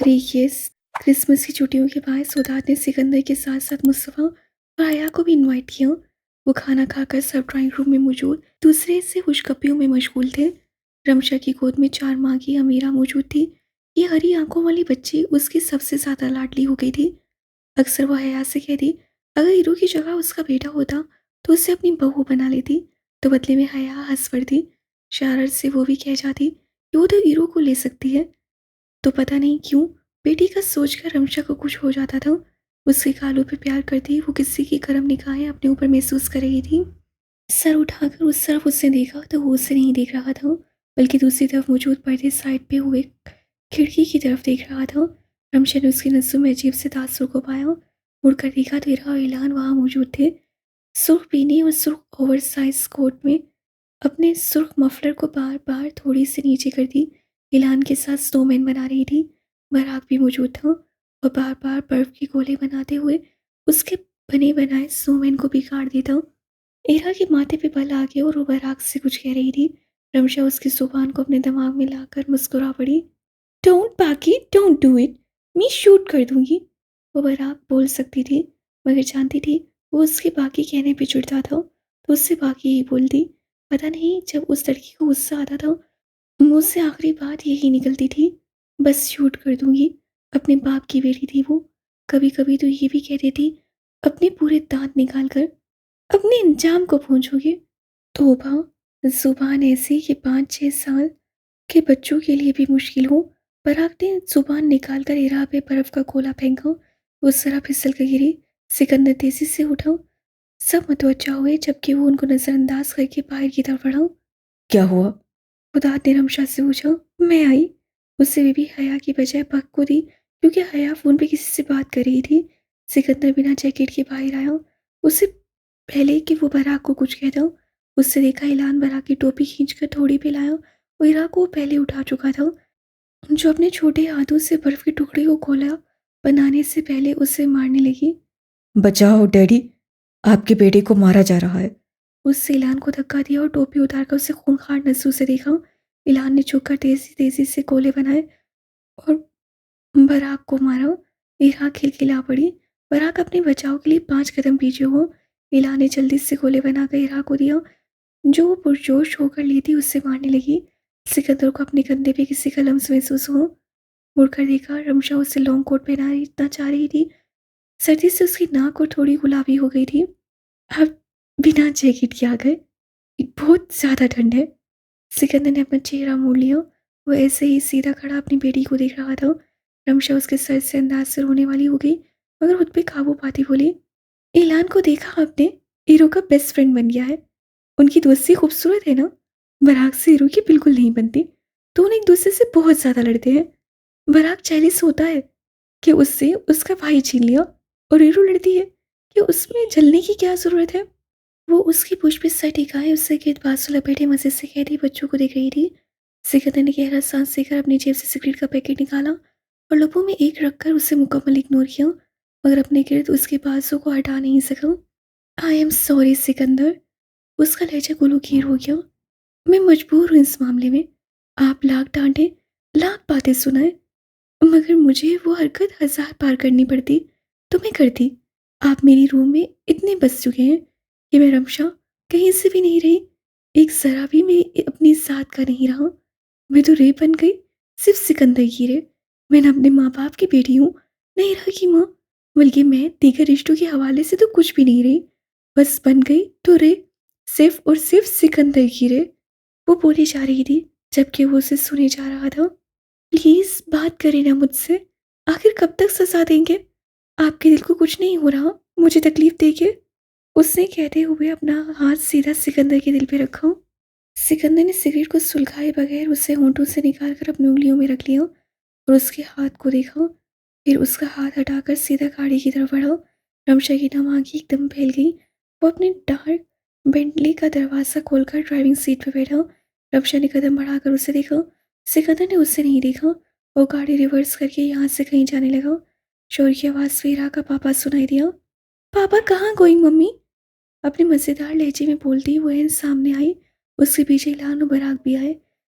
आखिरी ये क्रिसमस की छुट्टियों के बाद सौदात ने सिकंदर के साथ साथ मुस्तफ़ा और आया को भी इनवाइट किया। वो खाना खाकर सब ड्राइंग रूम में मौजूद दूसरे से खुशखबरियों में मशगूल थे। रमशा की गोद में 4 माह की अमीरा मौजूद थी। ये हरी आंखों वाली बच्ची उसकी सबसे ज़्यादा लाडली हो गई थी। अक्सर वो हया से कहती, अगर हीरो की जगह उसका बेटा होता तो उसे अपनी बहू बना लेती। तो बदले में हया हंस पड़ती। शरारत से वो भी कह जाती कि वो तो हीरो को ले सकती है। तो पता नहीं क्यों बेटी का सोचकर रमशा को कुछ हो जाता था। उसके गालों पे प्यार करती वो किसी की गर्म निगाहें अपने ऊपर महसूस कर रही थी। सर उठाकर उस तरफ उसने देखा तो वो उसे नहीं देख रहा था, बल्कि दूसरी तरफ मौजूद पर्दे साइड पे हुए खिड़की की तरफ देख रहा था। रमशा ने उसकी नज़रों में अजीब से तासुर को पाया। मुड़कर देखा तो इरा और इलान वहाँ मौजूद थे। सुर्ख पीने और सुर्ख ओवरसाइज कोट में अपने सुर्ख मफलर को बार बार थोड़ी सी नीचे कर दी। इलान के साथ स्नोमैन बना रही थी। बराक भी मौजूद था और बार बार बर्फ के गोले बनाते हुए उसके बने बनाए स्नोमैन को बिगाड़ देता। इरा के माथे पे बल आ गया और वो बराक से कुछ कह रही थी। रमशा उसकी जुबान को अपने दिमाग में लाकर मुस्कुरा पड़ी। डोंट बाकी, डोंट डू इट, मैं शूट कर दूंगी। वो बराक बोल सकती थी, मगर जानती थी वो उसके बाकी कहने पे चिढ़ता था तो उससे बाकी ही बोलती। पता नहीं जब उस लड़की को गुस्सा आता था मुझसे आखिरी बात यही निकलती थी, बस शूट कर दूंगी। अपने बाप की बेटी थी वो। कभी कभी तो ये भी कह देती, अपने पूरे दांत निकाल कर अपने अंजाम को पहुंचोगे। तोबा, जुबान ऐसी कि 5-6 साल के बच्चों के लिए भी मुश्किल हो। पराग ने जुबान निकालकर इरा पे बर्फ का गोला फेंका। वो जरा फिसल कर गिरी। सिकंदर तेजी से उठा। सब मुतवज्जा हुए जबकि वो उनको नजरअंदाज करके बाहर की तरफ बढ़ा। क्या हुआ? खुदा ने रमशा से पूछा। मैं आई। उससे भी हया की बजाय पक को दी, क्योंकि हया फोन पे किसी से बात कर रही थी। सिकंदर बिना जैकेट के बाहर आया। उससे पहले कि वो बराक को कुछ कहता, उससे देखा ऐलान बराक की टोपी खींचकर थोड़ी पे लाया और इरा को वो पहले उठा चुका था, जो अपने छोटे हाथों से बर्फ के टुकड़े को गोला बनाने से पहले उसे मारने लगी। बचाओ डैडी, आपके बेटे को मारा जा रहा है। उससे इलान को धक्का दिया और टोपी उतारकर उसे खूंखार नजरों से देखा। इलान ने झुककर तेजी तेजी से गोले बनाए और बराक को मारा। इरा खिलखिला पड़ी। बराक अपने बचाव के लिए 5 कदम पीछे हुआ। इलान ने जल्दी से गोले बनाकर इरा को दिया, जो वो पुरजोश होकर लेती उससे मारने लगी। सिकंदर को अपने कंधे पे किसी का लम्स महसूस हुआ। मुड़कर देखा, रमशा उसे लॉन्ग कोट पहनाना चाह रही थी। सर्दी से उसकी नाक और थोड़ी गुलाबी हो गई थी। अब बिना जैकेट के आ गए, बहुत ज़्यादा ठंड है। सिकंदर ने अपना चेहरा मोड़ लिया। वो ऐसे ही सीधा खड़ा अपनी बेटी को देख रहा था। रमशा उसके सर से अंदाज से रोने वाली हो गई, मगर खुद पे काबू पाती बोली, ऐलान को देखा आपने? हीरो का बेस्ट फ्रेंड बन गया है। उनकी दोस्ती खूबसूरत है ना? बराक से हीरो की बिल्कुल नहीं बनती। दोनों एक दूसरे से बहुत ज़्यादा लड़ते हैं। बराक जेलिस होता है कि उससे उसका भाई छीन लिया, और हीरो लड़ती है कि उसमें जलने की क्या ज़रूरत है। वो उसकी पूछ पे सर टिकाए उससे गिर्द बांसुं लपेटे मजे से कहती बच्चों को देख रही थी। सिकंदर ने गहरा सांस लेकर अपनी जेब से सिगरेट का पैकेट निकाला और लबों में एक रखकर उसे मुकम्मल इग्नोर किया, मगर अपने गिर्द उसके बाजू को हटा नहीं सका। I am sorry Sikandar. उसका लहजा गुलूगीर हो गया। मैं मजबूर हूँ इस मामले में। आप लाख डांटे, लाख बातें सुनाए, मगर मुझे वो हरकत 1000 बार करनी पड़ती तो मैं करती। आप मेरी रूह में इतने बस चुके हैं कि मैं रमशा कहीं से भी नहीं रही। एक ज़रा भी मैं अपनी साथ का नहीं रहा। मैं तो रे बन गई, सिर्फ सिकंदर की रे। मैं ना अपने माँ बाप की बेटी हूँ, न इरा की माँ, बल्कि मैं दीगर रिश्तों के हवाले से तो कुछ भी नहीं रही। बस बन गई तो रे, सिर्फ और सिर्फ सिकंदर की रे। वो बोली जा रही थी जबकि वो उसे सुने जा रहा था। प्लीज बात करें ना मुझसे। आखिर कब तक सजा देंगे? आपके दिल को कुछ नहीं हो रहा मुझे तकलीफ देके? उसने कहते हुए अपना हाथ सीधा सिकंदर के दिल पे रखा। सिकंदर ने सिगरेट को सुलगाए बगैर उसे होंठों से निकालकर अपनी उंगलियों में रख लिया और उसके हाथ को देखा। फिर उसका हाथ हटाकर सीधा गाड़ी की तरफ बढ़ा। रमशा की नम आंखें एकदम फैल गई। वो अपने डार्क बेंटली का दरवाज़ा खोलकर ड्राइविंग सीट पर बैठा। रमशा ने कदम बढ़ाकर उसे देखा। सिकंदर ने उसे नहीं देखा। वो गाड़ी रिवर्स करके यहाँ से कहीं जाने लगा। शोर की आवाज़ वीरा का पापा सुनाई दिया। पापा कहाँ गोइंग मम्मी? अपने मज़ेदार लहजे में बोलती वो एन सामने आई। उसके पीछे इलान और बराक भी आए।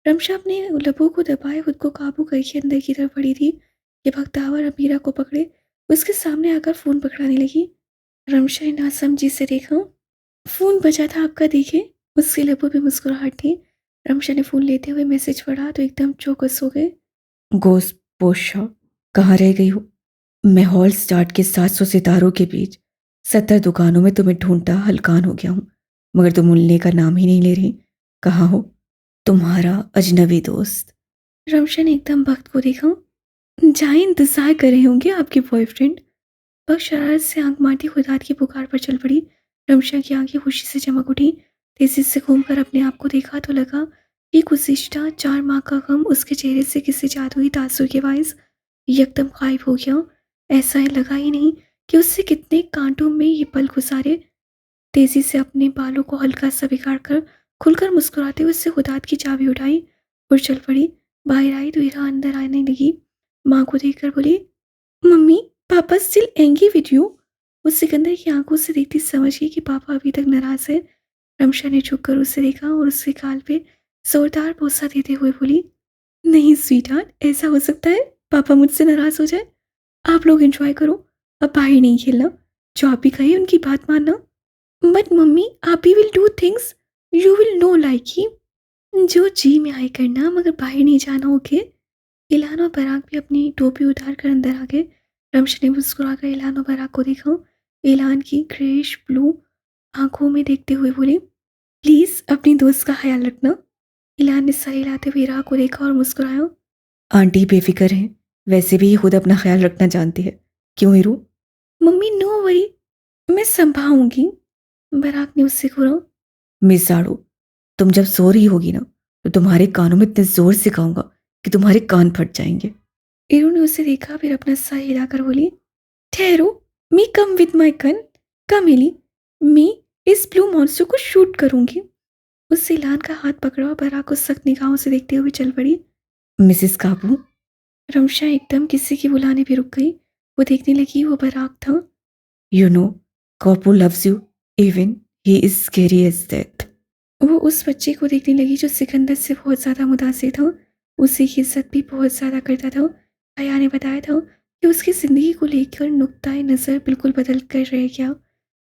रमशा अपने लबों को दबाए खुद को काबू करके अंदर की तरफ बढ़ी थी। ये बख्तावर अमीरा को पकड़े उसके सामने आकर फ़ोन पकड़ाने लगी। रमशा ने नासमझी से देखा। फ़ोन बजा था आपका, देखे। उसके लबों पे मुस्कुराहट थी। रमशा ने फ़ोन लेते हुए मैसेज पढ़ा तो एकदम चौकस हो गए। गोश्त पोशा, कहाँ रह गई हो? मैं हॉल स्टार्ट के 700 सितारों के बीच 70 दुकानों में तुम्हें ढूंढता हलकान हो गया हूँ, मगर तुम मिलने का नाम ही नहीं ले रही। कहाँ हो? तुम्हारा अजनबी दोस्त। रमशा ने एकदम वक्त को देखा। जहाँ इंतज़ार कर रहे होंगे आपके बॉयफ्रेंड। वह शरारत से आंख मारती खुदात की पुकार पर चल पड़ी। रमशा की आंखें खुशी से चमक उठी। तेजी से घूमकर अपने आप को देखा तो लगा कि गुज़िश्ता 4 माह का गम उसके चेहरे से किसी जादुई तासुर के बायस यकदम गायब हो गया। ऐसा लगा ही नहीं कि उससे कितने कांटों में ये पल गुजारे। तेजी से अपने बालों को हल्का सा बिगाड़ कर खुलकर मुस्कुराते हुए उससे खुदात की चाबी उठाई और चल पड़ी। बाहर आई तो हीरा अंदर आने लगी। माँ को देखकर बोली, मम्मी, पापा स्टिल एंगी विद यू। वो सिकंदर की आंखों से देखती समझ गई कि पापा अभी तक नाराज है। रमशा ने झुककर उसे देखा और उसके गाल पे जोरदार बोसा देते हुए बोली, नहीं स्वीटहार्ट, ऐसा हो सकता है पापा मुझसे नाराज हो जाए? आप लोग एंजॉय करो, अब बाहर नहीं खेलना। जो आप भी कहे उनकी बात मानना। बट मम्मी, आप भी will do things you will know like he. जो जी में आए करना, मगर बाहर नहीं जाना, ओके? इलान और बराक भी अपनी टोपी उतार कर अंदर आ गए। रमश ने मुस्कुराकर इलान और बराक को देखा। इलान की ग्रेश ब्लू आंखों में देखते हुए बोले, प्लीज अपनी दोस्त का ख्याल रखना। इलान ने सर हिलाते हुए राह को देखा और मुस्कुराया। आंटी बेफिक्र हैं, वैसे भी ये खुद अपना ख्याल रखना जानती है। क्यों हीरू? मम्मी नो वरी, मैं संभालूंगी। बराक ने उससे कहा। मिस साड़ू, तुम जब सो रही होगी ना, तो तुम्हारे कानों में इतने जोर से गाऊंगा कि तुम्हारे कान फट जाएंगे। इरू ने उसे देखा, फिर अपना सर हिलाकर बोली, ठहरो, me come with my gun. Come Ellie, me is blue monster को शूट करूंगी। उससे इलान का हाथ पकड़ा और बराक को सख्त निगाहों से देखते हुए चल पड़ी। मिसिस काबू। रमशा एकदम किसी के बुलाने पे रुक गई। वो देखने लगी, वो बराक था। यू नो, काबू loves you, even he is scary as death. वो उस बच्चे को देखने लगी जो सिकंदर से बहुत ज़्यादा मुतासिर था। उसी की इज्जत भी बहुत ज़्यादा करता था। हया ने बताया था कि उसकी ज़िंदगी को लेकर नुक्ताए नज़र बिल्कुल बदल कर रह गया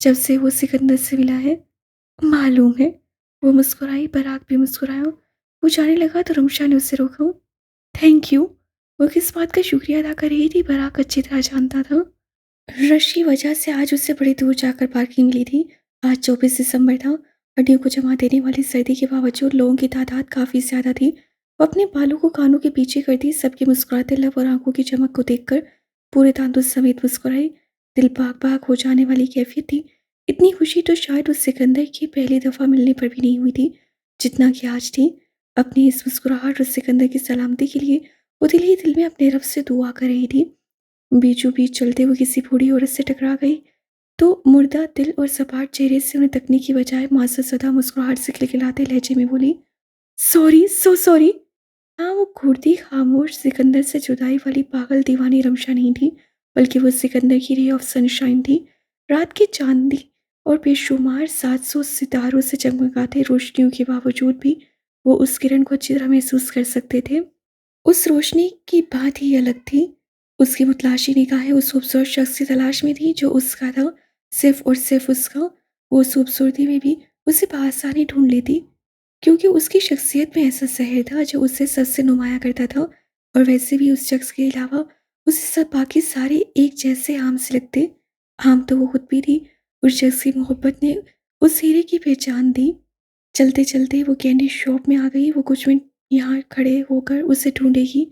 जब से वो सिकंदर से मिला है। मालूम है। वो मुस्कुराई, बराक भी मुस्कुराया। वो जाने लगा तो रमशा ने उसे रोका। Thank you. वो किस बात का शुक्रिया अदा कर रही थी बराक अच्छी तरह जानता था। रश की वजह से आज उससे बड़ी दूर जाकर पार्किंग मिली थी। आज 24 दिसंबर था। हड्डियों को जमा देने वाली सर्दी के बावजूद लोगों की तादाद काफ़ी ज़्यादा थी। वो अपने बालों को कानों के पीछे करती सबके मुस्कुराते लब और आंखों की चमक को देखकर पूरे दांतों समेत मुस्कुराई। दिल बाग बाग हो जाने वाली कैफियत थी। इतनी खुशी तो शायद उस सिकंदर की पहली दफ़ा मिलने पर भी नहीं हुई थी जितना कि आज थी। अपनी इस मुस्कुराहट और सिकंदर की सलामती के लिए वो दिल ही दिल में अपने रब से दुआ कर रही थी। बीचों बीच चलते हुए किसी बूढ़ी औरत से टकरा गई तो मुर्दा दिल और सपाट चेहरे से उन्हें तकने की बजाय मासूम सदा मुस्कुराहट से खिलखिलाते लहजे में बोली, सॉरी, सो सॉरी। हाँ, वो घूरती खामोश सिकंदर से जुदाई वाली पागल दीवानी रमशा नहीं थी, बल्कि वो सिकंदर की रे ऑफ सनशाइन थी। रात की चांदी और बेशुमार 700 सितारों से चमकाते रोशनियों के बावजूद भी वो उस किरण को अच्छी तरह महसूस कर सकते थे। उस रोशनी की बात ही अलग थी। उसकी मुतलाशी निगाहें उस खूबसूरत शख्स की तलाश में थी जो उसका था, सिर्फ और सिर्फ उसका। वो उस खूबसूरती में भी उसे बआसानी ढूंढ लेती, क्योंकि उसकी शख्सियत में ऐसा शहर था जो उसे सबसे नुमाया करता था। और वैसे भी उस शख्स के अलावा उसे सब बाकी सारे एक जैसे आम से लगते। आम तो वो खुद भी थी। उस शख्स की मोहब्बत ने उस हीरे की पहचान दी। चलते चलते वो कैंडी शॉप में आ गई। वो कुछ मिनट यहाँ खड़े होकर उसे ढूंढेगी,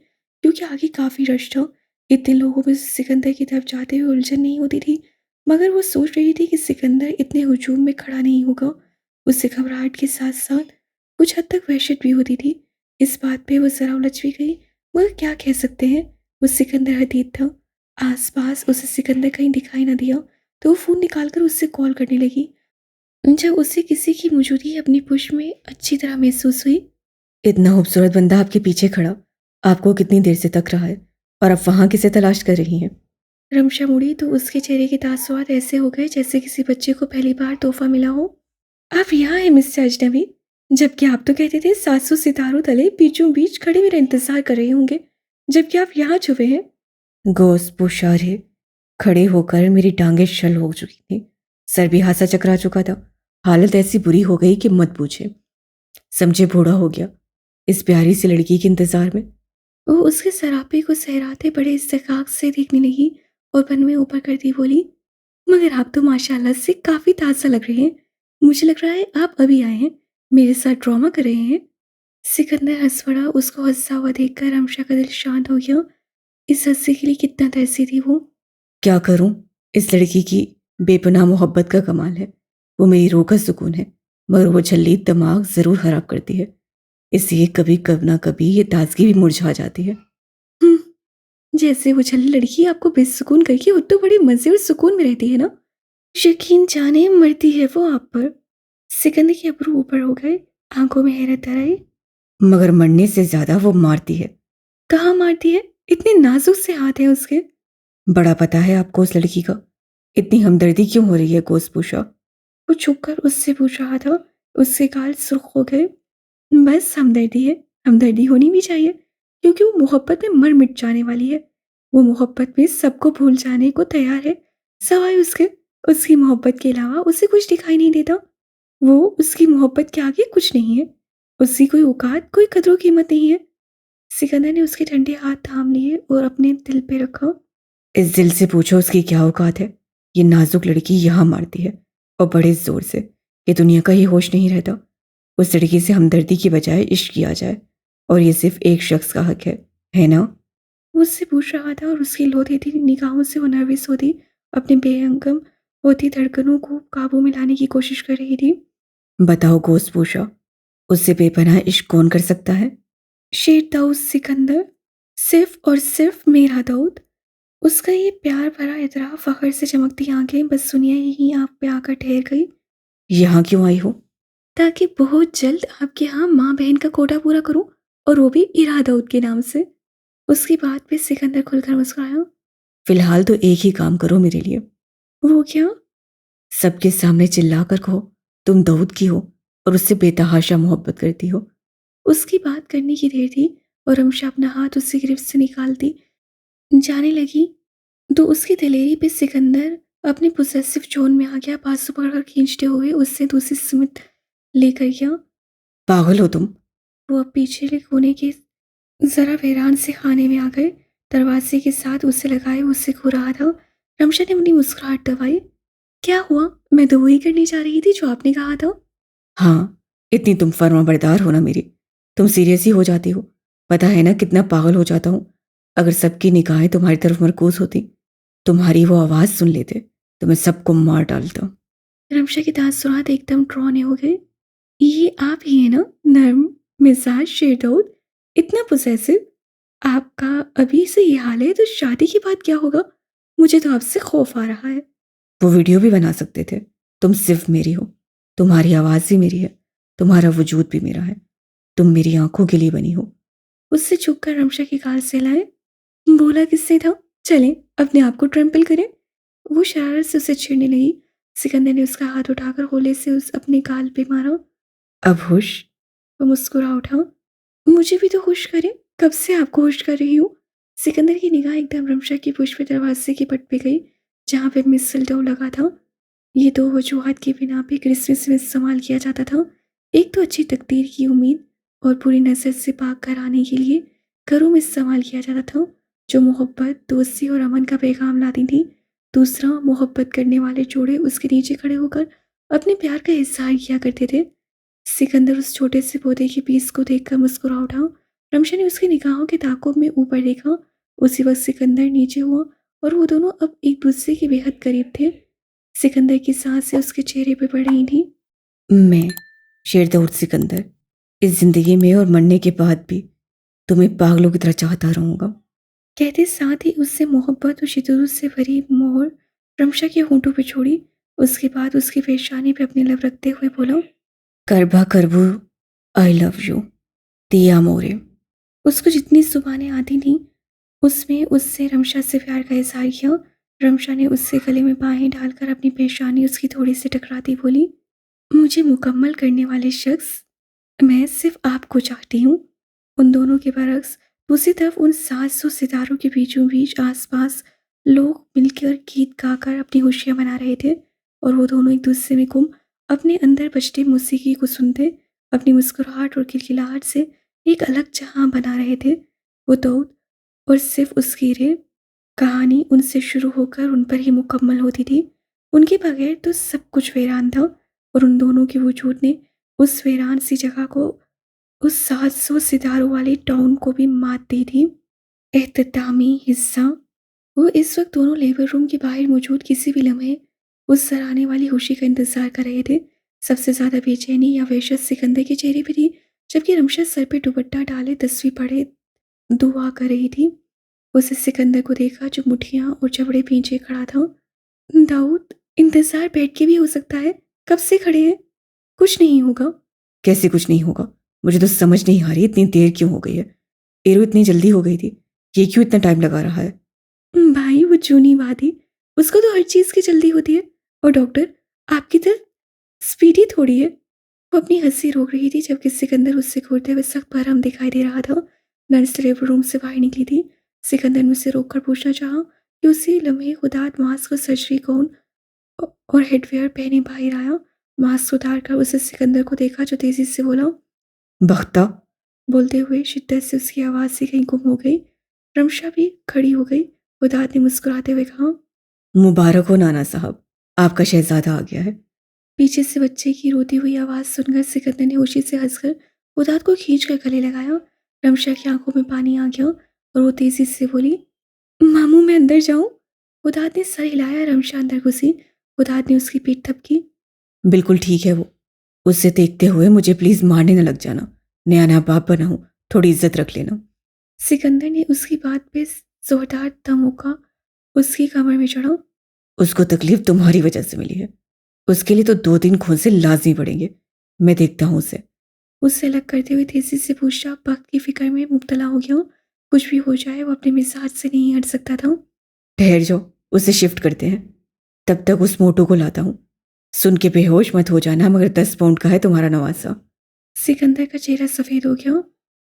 क्योंकि आगे काफ़ी रश था। इतने लोगों में सिकंदर की तरफ जाते हुए उलझन नहीं होती थी, मगर वो सोच रही थी कि सिकंदर इतने हुजूम में खड़ा नहीं होगा। उससे घबराहट के साथ साथ कुछ हद तक वहशत भी होती थी। इस बात पे वो ज़रा उलझ भी गई, मगर क्या कह सकते हैं। वो सिकंदर हदीद था। आसपास उसे सिकंदर कहीं दिखाई ना दिया तो वो फ़ोन निकालकर उससे कॉल करने लगी। जब उसे किसी की मौजूदगी अपनी पुश में अच्छी तरह महसूस हुई। इतना खूबसूरत बंदा आपके पीछे खड़ा आपको कितनी देर से तक रहा है, और आप वहां किसे तलाश कर रही हैं? रमशा मुड़ी तो उसके चेहरे के तासुरात ऐसे हो गए जैसे किसी बच्चे को पहली बार तोहफा मिला हो। आप यहाँ हैं मिस्टर अजनबी, जबकि आप तो कहते थे 700 सितारों तले बीचों बीच खड़े मेरा इंतजार कर रहे होंगे, जबकि आप यहाँ छुपे हैं। गोश्त पुशारे खड़े होकर मेरी टांगें शल हो चुकी थी। सर भी हासा चकरा चुका था। हालत ऐसी बुरी हो गई कि मत पूछे। समझे बूढ़ा हो गया इस प्यारी सी लड़की के इंतजार में। वो उसके सरापे को सहराते बड़े इस्तेकाक से देखने लगी और पन में ऊपर करती बोली, मगर आप तो माशाल्लाह से काफ़ी ताज़ा लग रहे हैं। मुझे लग रहा है आप अभी आए हैं, मेरे साथ ड्रामा कर रहे हैं। सिकंदर हंस पड़ा। उसको हंसता हुआ देखकर हमशा का दिल शांत हो गया। इस हंसी के लिए कितना तरसी थी वो। क्या करूं, इस लड़की की बेपनाह मोहब्बत का कमाल है। वो मेरी रूह का सुकून है, मगर वो झल्ली दिमाग जरूर खराब करती है। इसलिए कभी कब ना कभी ये ताजगी भी मुरझा जाती है। हम्म, जैसे वो छली लड़की आपको बेसुकून करके वो तो बड़े मजे और सुकून में रहती है ना। यकीन जाने मरती है वो आप पर। सिकंदर के अब्रू ऊपर हो गए, आंखों में हैरत भर आई। मगर मरने से ज्यादा वो मारती है। कहाँ मारती है? इतने नाजुक से हाथ हैं उसके। बड़ा पता है आपको उस लड़की का। इतनी हमदर्दी क्यों हो रही है गोसपूशा? वो झुककर उससे पूछ रहा था। उसके गाल सुर्ख हो गए। बस हमदर्दी है, हमदर्दी होनी भी चाहिए, क्योंकि वो मोहब्बत में मर मिट जाने वाली है। वो मोहब्बत में सबको भूल जाने को तैयार है, सवाए उसके। उसकी मोहब्बत के अलावा उसे कुछ दिखाई नहीं देता। वो उसकी मोहब्बत के आगे कुछ नहीं है। उसकी कोई औकात, कोई कदर कीमत नहीं है। सिकंदर ने उसके ठंडे हाथ थाम लिए और अपने दिल पे रखा। इस दिल से पूछो उसकी क्या औकात है। ये नाजुक लड़की यहाँ मारती है, और बड़े जोर से। ये दुनिया का ही होश नहीं रहता। उस लड़की से हमदर्दी की बजाय इश्क किया जाए, और ये सिर्फ एक शख्स का हक है ना? वो उससे पूछ रहा था और उसकी लोधी थी निगाहों से वो नर्वस होती, अपने बेहंगम होती धड़कनों को काबू में लाने की कोशिश कर रही थी। बताओ गोसपूशा, उससे बेपनाह इश्क कौन कर सकता है? शेर दाऊद सिकंदर, सिर्फ और सिर्फ मेरा दाऊद। उसका ये प्यार भरा इतरा फखर से चमकती आंखें बस सुनिए यहीं आप पे आकर ठहर गई। यहाँ क्यों आई हो? ताकि बहुत जल्द आपके यहाँ माँ बहन का कोटा पूरा करूं, और वो भी इरा दाऊद के नाम से। उसकी बात पे सिकंदर खुलकर मुस्कुराया। फिलहाल तो एक ही काम करो मेरे लिए। वो क्या? सबके सामने चिल्लाकर कहो तुम दाऊद की हो और उससे बेतहाशा मोहब्बत करती हो। उसकी बात करने की देर थी और रमशा अपना हाथ उसकी गिरफ्त से निकालती जाने लगी, तो उसकी दिलेरी पे सिकंदर अपने पोसेसिव जोन में आ गया। बाजू पकड़कर खींचते हुए उससे दूसरी समेत लेकर गया। पागल हो तुम। वो अब पीछे कोने के जरा हैरान से खाने में आ गए। दरवाजे के साथ उसे लगाए उससे घूर रहा था। रमशा ने अपनी मुस्कुराहट दबाई। क्या हुआ? मैं तो वही करने जा रही थी जो आपने कहा था। हाँ, इतनी तुम फर्माबरदार हो ना मेरी। तुम सीरियस ही हो जाती हो। पता है ना कितना पागल हो जाता हूँ। अगर सबकी निगाहें तुम्हारी तरफ मरकूज होती, तुम्हारी वो आवाज़ सुन लेते, तो मैं सबको मार डालता। रमशा के दांत सुरात एकदम ड्रॉने हो गए। ये आप ही है ना, नर्म मिजाज शेरदौद, इतना पोसेसिव? आपका अभी से ये हाल है तो शादी के बाद क्या होगा? मुझे तो आपसे खौफ आ रहा है। वो वीडियो भी बना सकते थे। तुम सिर्फ मेरी हो। तुम्हारी आवाज़ भी मेरी है। तुम्हारा वजूद भी मेरा है। तुम मेरी आंखों के लिए बनी हो। उससे छुपकर रमशा के गाल से लाए। बोला किससे था? चलें अपने आप को ट्रम्पल करें। वो शरारत से उसे छेड़ने लगी। सिकंदर ने उसका हाथ उठाकर होले से उस अपने गाल पे मारा। अब खुश? वो मुस्कुरा उठा। मुझे भी तो खुश करें, कब से आपको खुश कर रही हूँ। सिकंदर की निगाह एकदम रमशा की पुष्प दरवाजे की पट पे गई, जहाँ पे मिसलटो लगा था। ये दो वजूहत की बिना पे क्रिसमस में इस्तेमाल किया जाता था। एक तो अच्छी तकदीर की उम्मीद और पूरी नजर से पाक कराने के लिए घरों में इस्तेमाल किया जाता था, जो मोहब्बत, दोस्ती और अमन का पैगाम लाती थी। दूसरा, मोहब्बत करने वाले जोड़े उसके नीचे खड़े होकर अपने प्यार का इजहार किया करते थे। सिकंदर उस छोटे से पौधे के पीस को देखकर मुस्कुरा उठा। रमशा ने उसकी निगाहों के ताक़ुब में ऊपर देखा। उसी वक्त सिकंदर नीचे हुआ और वो दोनों अब एक दूसरे के बेहद करीब थे। सिकंदर की सांसें उसके चेहरे पे पड़ रही थीं। मैं, शेर दाऊद सिकंदर, इस जिंदगी में और मरने के बाद भी तुम्हें पागलों की तरह चाहता रहूंगा। कहते साथ ही उससे मोहब्बत और शिद्दत से भरी मोहर रमशा के होंठों पे छोड़ी। उसके बाद उसकी पेशानी पे अपने लब रखते हुए बोला, करबा करबू, आई लव यू, तिया मोरे। उसको जितनी जुबानें आती थीं उसमें उससे रमशा से प्यार का इजहार किया। रमशा ने उससे गले में बाहें डालकर अपनी पेशानी उसकी थोड़ी सी टकराती बोली, मुझे मुकम्मल करने वाले शख्स, मैं सिर्फ आपको चाहती हूँ। उन दोनों के बरक्स दूसरी तरफ उन 700 सितारों के बीचों बीच आसपास लोग मिलकर गीत गाकर अपनी खुशियां मना रहे थे और वो दोनों एक दूसरे में गुम अपने अंदर बजते मौसीकी को सुनते अपनी मुस्कुराहट और खिलखिलाहट से एक अलग जहां बना रहे थे। वो दाऊद और सिर्फ उसकी रे कहानी उनसे शुरू होकर उन पर ही मुकम्मल होती थी। उनके बगैर तो सब कुछ वीरान था और उन दोनों के वजूद ने उस वीरान सी जगह को, उस 700 सितारों वाले टाउन को भी मात दी थी। एहतितामी हिस्सा। वो इस वक्त दोनों लेबर रूम के बाहर मौजूद किसी भी लम्हे उस सराहने वाली खुशी का इंतजार कर रहे थे। सबसे ज्यादा बेचैनी या वहशत सिकंदर के चेहरे पर थी, जबकि रमशा सर पे दुपट्टा डाले तस्वीर पड़े दुआ कर रही थी। उसे सिकंदर को देखा जो मुठियां और जबड़े पीछे खड़ा था। दाऊद, इंतजार बैठ के भी हो सकता है, कब से खड़े हैं? कुछ नहीं होगा। कैसे कुछ नहीं होगा? मुझे तो समझ नहीं आ रही इतनी देर क्यों हो गई है। एरो इतनी जल्दी हो गई थी, ये क्यों इतना टाइम लगा रहा है? भाई वो जूनी बात ही, उसको तो हर चीज की जल्दी होती है। और डॉक्टर, आपकी तो स्पीडी थोड़ी है। वो अपनी हंसी रोक रही थी जबकि सिकंदर उससे घूरते हुए सख्त बरहम दिखाई दे रहा था। नर्स लेबर रूम से बाहर निकली थी। सिकंदर ने उसे रोककर पूछना चाहा कि उसी लम्हे खुदात मास्क और सर्जरी गाउन और हेडवेयर पहने बाहर आया। मास्क उतार कर उसे सिकंदर को देखा जो तेजी से बोला। बख्ता, बोलते हुए शिद्दत से उसकी आवाज़ से कहीं गुम हो गई। रमशा भी खड़ी हो गई। खुदात ने मुस्कुराते हुए कहा, मुबारक हो नाना साहब, आपका शहजादा आ गया है। पीछे से बच्चे की रोती हुई आवाज़ सुनकर सिकंदर ने खुशी से हंसकर खुदात को खींच कर गले लगाया। रमशा की आंखों में पानी आ गया और वो तेजी से बोली, मामू मैं अंदर जाऊं? खुदात ने सर हिलाया। रमशा अंदर घुसी। खुदात ने उसकी पीठ थपकी। बिल्कुल ठीक है वो। उससे देखते हुए मुझे प्लीज मारने न लग जाना। नया नया बाप बना हूं, थोड़ी इज्जत रख लेना। सिकंदर ने उसकी बात पे जोरदार धमोका उसकी कमर में चढ़ा। उसको तकलीफ तुम्हारी वजह से मिली है, उसके लिए तो 2 दिन खून से लाजमी पड़ेंगे। मैं देखता हूं उसे। उससे अलग करते हुए तेजी से पूछा। वक्त की फिक्र में मुब्तला हो गया। कुछ भी हो जाए वो अपने मिजाज से नहीं हट सकता था। ठहर जाओ, उसे शिफ्ट करते हैं। तब तक उस मोटू को लाता हूं। सुन के बेहोश मत हो जाना, मगर 10 पाउंड का है तुम्हारा नवासा। सिकंदर का चेहरा सफेद हो गया।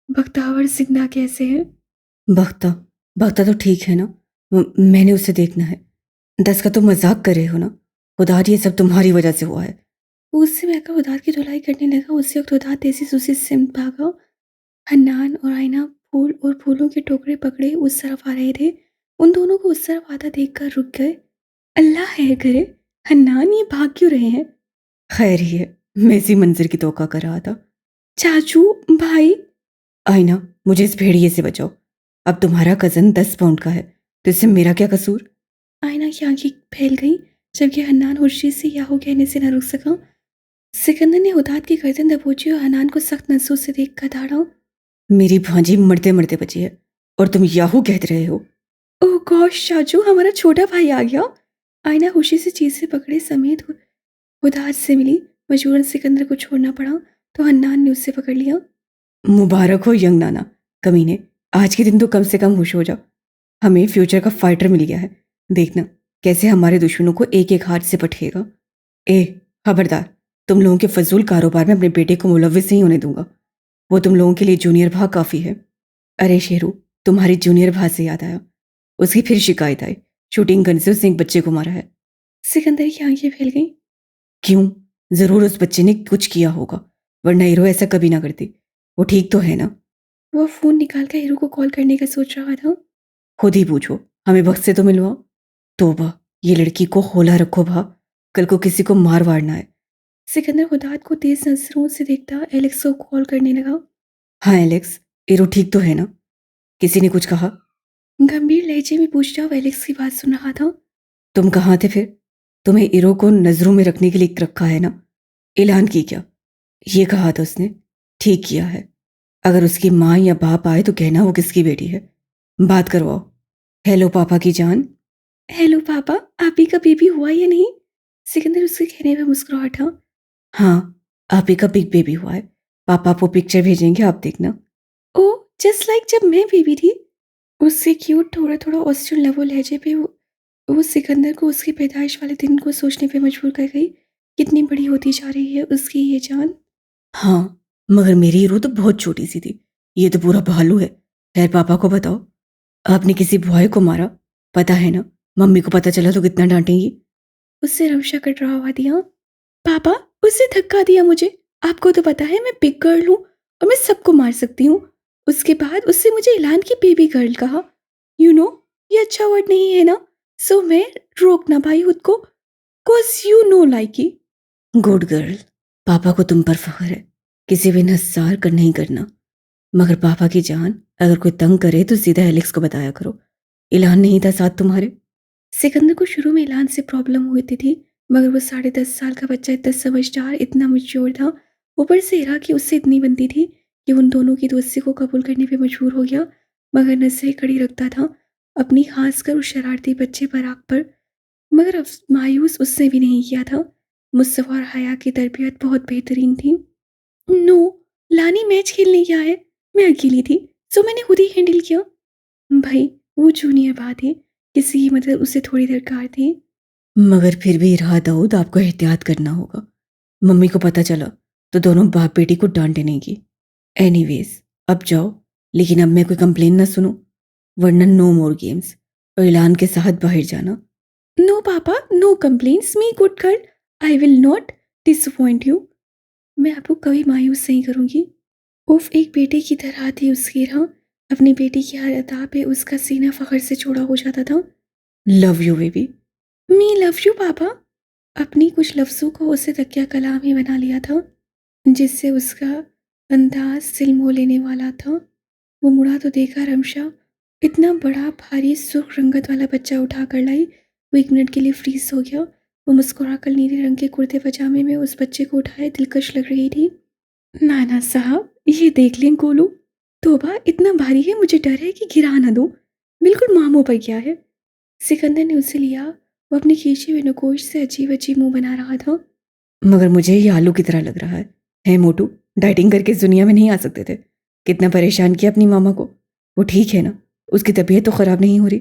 बख्तावर जिंदा कैसे है? बख्ता, बख्ता तो ठीक है ना? मैंने उसे देखना है। 10 का तो मजाक कर रहे हो ना? खुदा, ये सब तुम्हारी वजह से हुआ है। उससे महका उदात की धुलाई करने लगा। उसी वक्त उदात तेजी से उसी सिमत भागा। हन्नान और आईना फूल और फूलों के टोकरे पकड़े उस तरफ आ रहे थे। उन दोनों को उस तरफ आता देखकर रुक गए। अल्लाह खैर करे, हन्नान ये भाग क्यों रहे हैं? खैर ही है, मैं इसी मंजर की तौका कर रहा था। चाचू, भाई। आईना, मुझे इस भेड़िए से बचाओ। अब तुम्हारा कजन 10 पाउंड का है, तो इससे मेरा क्या कसूर? आईना की आंखें फैल गई जबकि हन्नान खुशी से याहू कहने से न रुक सका। सिकंदर ने उदात की गर्दन दबोची और हन्नान को सख्त नजरों से देखकर दाड़ा। मेरी भांजी मरते मरते बची है और तुम याहू कहते रहे हो। ओह गॉश चाचू, हमारा छोटा भाई आ गया। आईना खुशी से चीजें पकड़े समेत उदात से मिली। मजबूरन सिकंदर को छोड़ना पड़ा तो हन्नान ने उससे पकड़ लिया। मुबारक हो यंग नाना कमीने, आज के दिन तो कम से कम खुश हो जाओ। हमें फ्यूचर का फाइटर मिल गया है। देखना कैसे हमारे दुश्मनों को एक एक हाथ से पटकेगा। ए खबरदार, तुम लोगों के फजूल कारोबार में अपने बेटे को मुलव्विस नहीं होने दूंगा। वो तुम लोगों के लिए जूनियर भा काफी है। अरे शेरू, तुम्हारी जूनियर भा से याद आया, उसकी फिर शिकायत आई, शूटिंग गन से उसने एक बच्चे को मारा है। सिकंदर की आंखें फैल गईं। क्यों? जरूर उस बच्चे ने कुछ किया होगा, वरना हीरो ऐसा कभी ना करती। वो ठीक तो है ना? वह फोन निकालकर हीरो को कॉल करने का सोच रहा था। खुद ही पूछो, हमें वक्त से तो मिलवाओ। तोबा, ये लड़की को होला रखो भा, कल को किसी को मार वारना है। सिकंदर खुदात को तेज नजरों से देखता एलेक्स को कॉल करने लगा। हाँ एलेक्स, एरो ठीक तो है ना? किसी ने कुछ कहा? गंभीर लहजे में पूछता हुआ एलेक्स की बात सुन रहा था। तुम कहाँ थे फिर? तुम्हें इरो को नजरों में रखने के लिए रखा है ना? ऐलान की क्या? ये कहा था उसने। ठीक किया है। अगर उसकी माँ या बाप आए तो कहना वो किसकी बेटी है। बात करवाओ। हेलो पापा की जान। हेलो पापा, आप ही का बेबी हुआ या नहीं? सिकंदर उसके कहने पर मुस्कुराता। हाँ, आप ही का बिग बेबी हुआ है। पापा आपको पिक्चर भेजेंगे, आप देखना। ओ, जस्ट लाइक जब मैं बेबी थी। उसके क्यूट थोड़ा थोड़ा ऑस्ट्रियन लवो लहजे पे वो सिकंदर को उसकी पैदाइश वाले दिन को सोचने पे मजबूर कर गई। कितनी बड़ी होती जा रही है उसकी ये जान। हाँ, मगर मेरी हीरो तो बहुत छोटी सी थी, ये तो पूरा भालू है। खैर पापा को बताओ, आपने किसी बॉय को मारा, पता है ना? मम्मी को पता चला तो कितना डांटेंगी। उससे रमशा कटरावा दिया। पापा, उससे धक्का दिया मुझे। आपको तो पता है मैं बिग गर्ल हूँ और मैं सबको मार सकती हूँ। उसके बाद उससे मुझे ऐलान की बेबी गर्ल कहा। ये अच्छा वर्ड नहीं है ना, सो मैं रोक ना पाई खुद को। कोस you know Likee. Good girl, पापा को तुम पर फख्र है। किसी भी नस्सार कर नहीं करना। मगर पापा की जान, अगर कोई तंग करे तो सीधा एलेक्स को बताया करो। इलान नहीं था साथ तुम्हारे? सिकंदर को शुरू में ऐलान से प्रॉब्लम होती थी, मगर वो 10.5 साल का बच्चा इतना समझदार, इतना मैच्योर था। ऊपर से इरा की उससे इतनी बनती थी कि उन दोनों की दोस्ती को कबूल करने पे मजबूर हो गया। मगर नजरें कड़ी रखता था अपनी, खासकर उस शरारती बच्चे पराग पर। मगर मायूस उसने भी नहीं किया था। मुस्तफ़ा और हया की तरबियत बहुत बेहतरीन थी। नो, लानी मैच खेलने गया है, मैं अकेली थी, सो मैंने खुद ही हैंडल किया। भाई, वो जूनियर बात है, किसी की मदद उसे थोड़ी दरकार थी। मगर फिर भी इरा दाऊद, आपको एहतियात करना होगा। मम्मी को पता चला तो दोनों बाप बेटी को डांट देंगी। एनीवेज, अब जाओ, लेकिन अब मैं कोई कंप्लेन ना सुनो, वरना नो मोर गेम्स और ऐलान के साथ बाहर जाना। No papa, no complaints, me good girl, I will not disappoint you. मैं आपको कभी मायूस नहीं करूंगी। उफ, एक बेटे की तरह थी उसकी राह। अपनी बेटी की हर अदा पे उसका सीना फख्र से चौड़ा हो जाता था। Love you baby. Me love you पापा। अपनी कुछ लफ्ज़ों को उसे तकिया कलाम ही बना लिया था, जिससे उसका अंदाज दिल मोह लेने वाला था। वो मुड़ा तो देखा रमशा इतना बड़ा भारी सुर्ख रंगत वाला बच्चा उठा कर लाई। वो 1 मिनट के लिए फ्रीज हो गया। वो मुस्कुराकर नीले रंग के कुर्ते पजामे में उस बच्चे को उठाए दिलकश लग रही थी। नाना साहब, ये देख लें गोलू। तोबा, इतना भारी है, मुझे डर है कि गिरा ना दूं। बिल्कुल मामों पर गया है। सिकंदर ने उसे लिया। वो अपनी खींची हुई नकोश से अजीब अजीब मुंह बना रहा था। मगर मुझे ये आलू की तरह लग रहा है मोटू? डाइटिंग करके इस दुनिया में नहीं आ सकते थे? कितना परेशान किया अपनी मामा को। वो ठीक है ना? उसकी तबीयत तो ख़राब नहीं हो रही?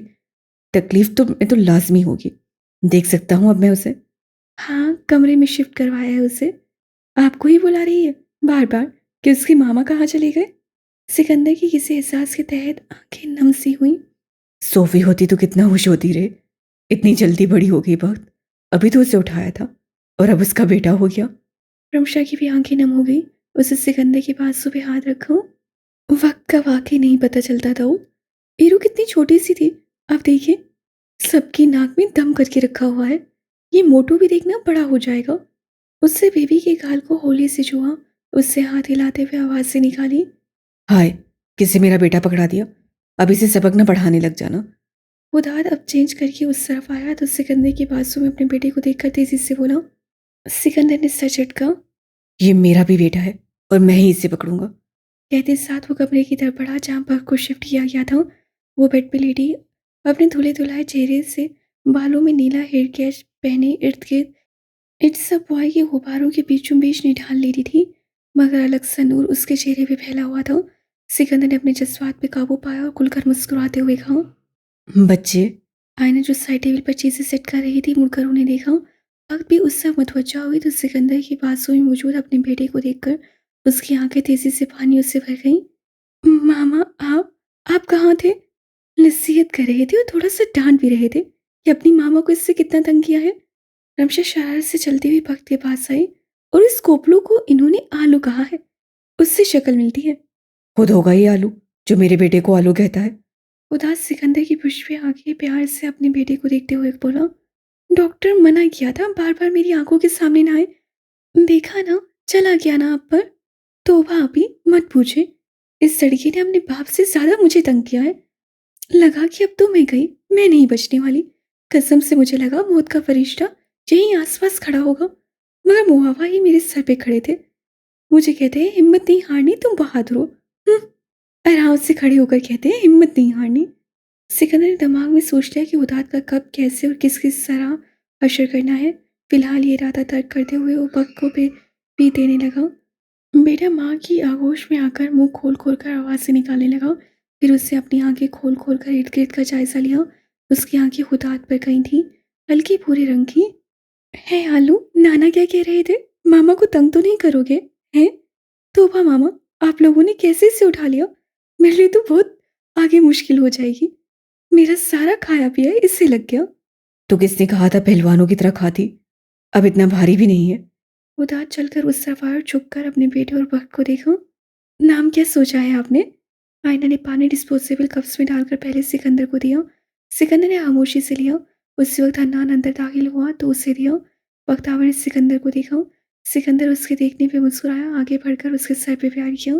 तकलीफ तो मैं तो लाजमी होगी। देख सकता हूँ अब मैं उसे? हाँ, कमरे में शिफ्ट करवाया है उसे। आपको ही बुला रही है बार बार कि उसकी मामा कहाँ चले गए। सिकंदर की किसी एहसास के तहत आंखें नम सी हुई। सोफी होती तो कितना खुश होती रे। इतनी जल्दी बड़ी हो गई वक्त। अभी तो उसे उठाया था और अब उसका बेटा हो गया। रमशा की भी आंखें नम हो गई। उसे सिकंदर के बाजू पे हाथ रखा। वक्त का वाकई नहीं पता चलता था। ईरू कितनी छोटी सी थी, आप देखिए, सबकी नाक में दम करके रखा हुआ है। ये मोटू भी देखना बड़ा हो जाएगा। उससे बेबी के गाल को होली से छुआ। उससे हाथ हिलाते हुए आवाज से निकाली। हाय, किसी मेरा बेटा पकड़ा दिया। अब इसे सबक न पढ़ाने लग जाना। वो दांत अब चेंज करके उस तरफ आया तो सिकंदर के बाजू में अपने बेटे को देखकर तेजी से बोला। सिकंदर ने सर झटका। ये मेरा भी बेटा है और मैं ही इसे पकड़ूंगा। कहते साथ वो कमरे की तरफ बढ़ा जहाँ पर को शिफ्ट किया गया था। वो बेड पे लेटी अपने धुले धुलाए चेहरे से, बालों में नीला हेयर कैच पहने इर्द गिर्द इट्स अ बॉय के गुब्बारों के बीचों बीच निढाल ले रही थी। मगर अलग सा नूर उसके चेहरे पे फैला हुआ था। सिकंदर ने अपने जज्बात पे काबू पाया और खुलकर मुस्कुराते हुए कहा। बच्चे। आयना जो साइड टेबल पर चीजें सेट कर रही थी मुड़कर उन्हें देखा। वक्त भी उससे मुतवज्जा हुई तो सिकंदर की बाजू में मौजूद अपने बेटे को देखकर उसकी आंखें तेजी से पानी उससे भर गईं। मामा, आप कहाँ थे? नसीहत कर रहे थे और थोड़ा सा डांट भी रहे थे कि अपनी मामा को इससे कितना तंग किया है। रमशा शरारत से चलती हुई भक्त के पास आई। और इस कोपलो को इन्होंने आलू कहा है, उससे शक्ल मिलती है। खुद होगा ये आलू जो मेरे बेटे को आलू कहता है। उदास सिकंदर की पुष्पी आंखें प्यार से अपने बेटे को देखते हुए बोला। डॉक्टर मना किया था बार बार मेरी आंखों के सामने ना आए। देखा ना, चला गया ना आप पर। तोबा, अभी मत पूछे। इस लड़की ने अपने बाप से ज्यादा मुझे तंग किया है। लगा कि अब तो मैं गई, मैं नहीं बचने वाली। कसम से मुझे लगा मौत का फरिश्ता यहीं आसपास खड़ा होगा, मगर मुहावा ही मेरे सर पे खड़े थे। मुझे कहते हैं हिम्मत नहीं हारनी, तुम बहादुर हो। आराम से खड़े होकर कहते हैं हिम्मत नहीं हारनी। सिकंदर ने दिमाग में सोच लिया कि उदात का कब, कैसे और किस किस तरह हशर करना है। फिलहाल ये इरादा तर्क करते हुए वो बक को भी देने लगा। बेटा माँ की आगोश में आकर मुंह खोल खोल कर आवाज़ से निकालने लगा। फिर उससे अपनी आंखें खोल खोल कर इर्द गिर्द का जायजा लिया। उसकी आंखें खुदात पर गई थी, हल्की भूरे रंग की। है आलू, नाना क्या कह रहे थे? मामा को तंग तो नहीं करोगे? हैं? तोबा मामा, आप लोगों ने कैसे इसे उठा लिया? मेरे लिए तो बहुत आगे मुश्किल हो जाएगी। मेरा सारा खाया पिया इससे लग गया। तो किसने कहा था पहलवानों की तरह खाती? अब इतना भारी भी नहीं है। उदास चलकर उस तरफ आया और झुक कर अपने बेटे और बख्त को देखा। नाम क्या सोचा है आपने? आयना ने पानी डिस्पोजेबल कप्स में डालकर पहले सिकंदर को दिया। सिकंदर ने खामोशी से लिया। उसी वक्त हन्नान अंदर दाखिल हुआ तो उसे दिया। बख्तावर ने सिकंदर को देखा। सिकंदर उसके देखने पे मुस्कुराया, आगे बढ़कर उसके सर पे प्यार किया।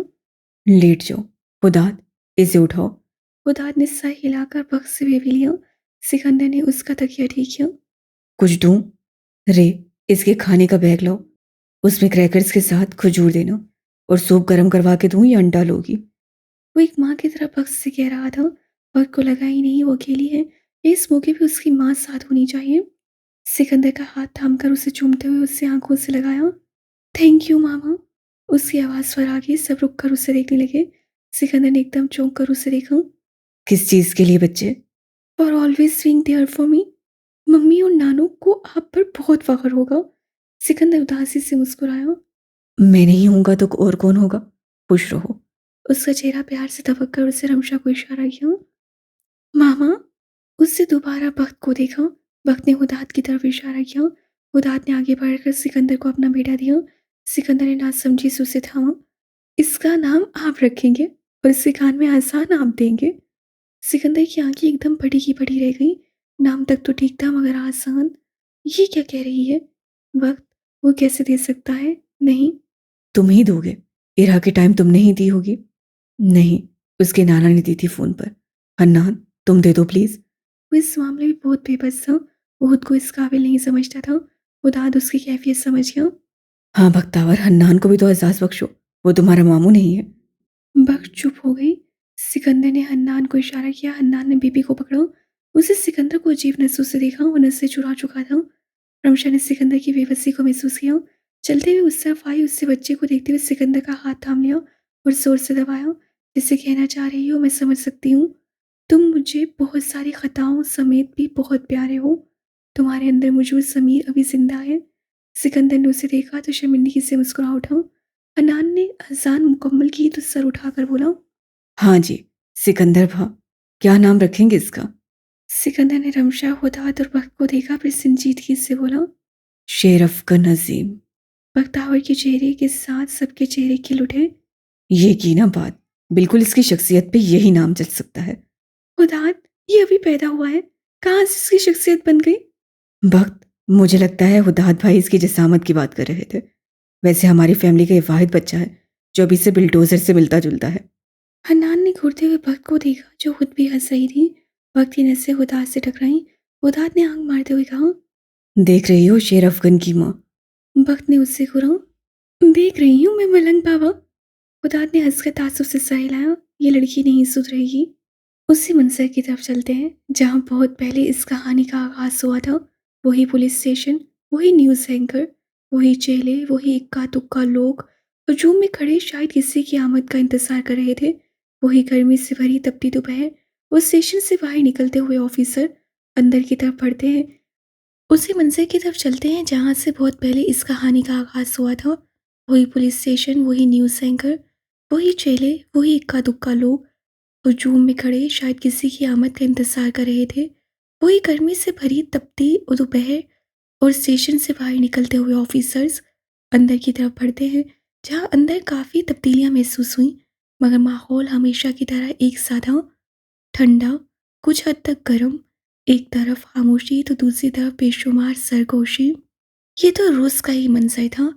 लेट जाओ। खुदात, इसे उठाओ। खुदात ने सर हिलाकर बख्त से बेबी लिया। सिकंदर ने उसका तकिया ठीक किया। कुछ दूं? रे, इसके खाने का बैग लाओ। उसमें क्रैकर्स के साथ खजूर देना और सूप गर्म करवा के दूं या अंडा लोगी? वो एक माँ की तरह बख्त से कह रहा था। बख्त को लगा ही नहीं वो अकेली है। इस मौके पे उसकी माँ साथ होनी चाहिए। सिकंदर का हाथ थामकर उसे चूमते हुए उससे आंखों से लगाया। थैंक यू मामा। उसकी आवाज़ पर आ गई। सब रुक कर उसे देखने लगे। सिकंदर ने एकदम चौंक कर उसे देखा। किस चीज के लिए बच्चे? For always being there for me. Mummy और नानू को आप पर बहुत फख्र होगा। सिकंदर उदासी से मुस्कुराया। मैं नहीं होऊंगा तो और कौन होगा? खुश रहो। उसका चेहरा प्यार से दबक कर उसे रमशा को इशारा किया। मामा। उससे दोबारा बख्त को देखा। बख्त ने हुदात की तरफ इशारा किया। हुदात ने आगे बढ़कर सिकंदर को अपना बेटा दिया। सिकंदर ने नासमझी से उसे थामा। इसका नाम आप रखेंगे और इसके कान में आसान आप देंगे। सिकंदर की आंखें एकदम पड़ी की पड़ी रह गई। नाम तक तो ठीक था मगर आसान, ये क्या कह रही है? वक्त वो कैसे दे सकता है? नहीं। तुम ही दोगे। इरा के टाइम तुमने ही दी होगी। नहीं, उसके नाना ने दी थी फोन पर। हन्नान, तुम दे दो प्लीज। वो इस मामले में बहुत बेबस था। वो खुद को इस काबिल नहीं समझता था। खुदाद उसकी कैफियत समझ गया। हाँ बख्तावर, हन्नान को भी तो एहसास बख्शो। वो तुम्हारा मामू नहीं है। बख्श चुप हो गई। सिकंदर ने हन्नान को इशारा किया। हन्नान ने बीबी को पकड़ा। उसे सिकंदर को अजीब नजरों से देखा। वो नसें चुरा चुका था। रमशा ने सिकंदर की बेबसी को महसूस किया। चलते हुए उस तरफ आई। उससे बच्चे को देखते हुए सिकंदर का हाथ थाम लिया और जोर से दबाया। जिससे कहना चाह रही हो मैं समझ सकती हूँ। तुम मुझे बहुत सारी खताओं समेत भी बहुत प्यारे हो। तुम्हारे अंदर मौजूद समीर अभी जिंदा है। सिकंदर ने उसे देखा तो शर्मिंदगी से मुस्कुरा उठा। हनान ने अजान मुकम्मल की तो सर उठाकर बोला। हाँ जी, सिकंदर भा। क्या नाम रखेंगे इसका? सिकंदर ने रमशा हुदात और बख्त को देखा फिर संजीदगी से बोला। शेर अफगन अजीम। बख्तावर के चेहरे के साथ सबके चेहरे खिल उठे। ये की ना बात। बिल्कुल इसकी शख्सियत पे यही नाम चल सकता है। हुदात ये अभी पैदा हुआ है, कहाँ से इसकी शख्सियत बन गई? वक्त, मुझे लगता है हुदात भाई इसकी जसामत की बात कर रहे थे। वैसे हमारी फैमिली का ये वाहिद बच्चा है जो अभी से बिल्डोजर से मिलता जुलता है। हन्नान ने घूरते हुए भक्त को देखा जो खुद भी हंस रही थी। भक्त की नसें हुदात से टकराई। हुदात ने आंख मारते हुए कहा। देख रही हो शेर अफगन की माँ? भक्त ने उससे घूरा। देख रही हूँ मैं मलंग बाबा। हुदात ने हंसकर तासुब से सर हिलाया। ये लड़की नहीं सुधरेगी। उसी मंजर की तरफ चलते हैं जहाँ बहुत पहले इस कहानी का आगाज हुआ था। वही पुलिस स्टेशन, वही न्यूज़ एंकर, वही चेले, वही इक्का दुक्का लोग हजूम में खड़े शायद किसी की आमद का इंतजार कर रहे थे। वही गर्मी से भरी तपती दोपहर। वो स्टेशन से बाहर निकलते हुए ऑफिसर अंदर की तरफ बढ़ते हैं। उसी मंजर की तरफ चलते हैं जहाँ से बहुत पहले इस कहानी का आगाज हुआ था। वही पुलिस स्टेशन, वही न्यूज़ एंकर, वही चेले, वही इक्का दुक्का लोग हजूम में खड़े शायद किसी की आमद का इंतजार कर रहे थे। वही गर्मी से भरी तपती दोपहर और स्टेशन से बाहर निकलते हुए ऑफिसर्स अंदर की तरफ बढ़ते हैं जहां अंदर काफ़ी तब्दीलियां महसूस हुई मगर माहौल हमेशा की तरह एक साधा, ठंडा, कुछ हद तक गर्म। एक तरफ खामोशी तो दूसरी तरफ बेशुमार सरगोशी। ये तो रोज का ही मंजर था।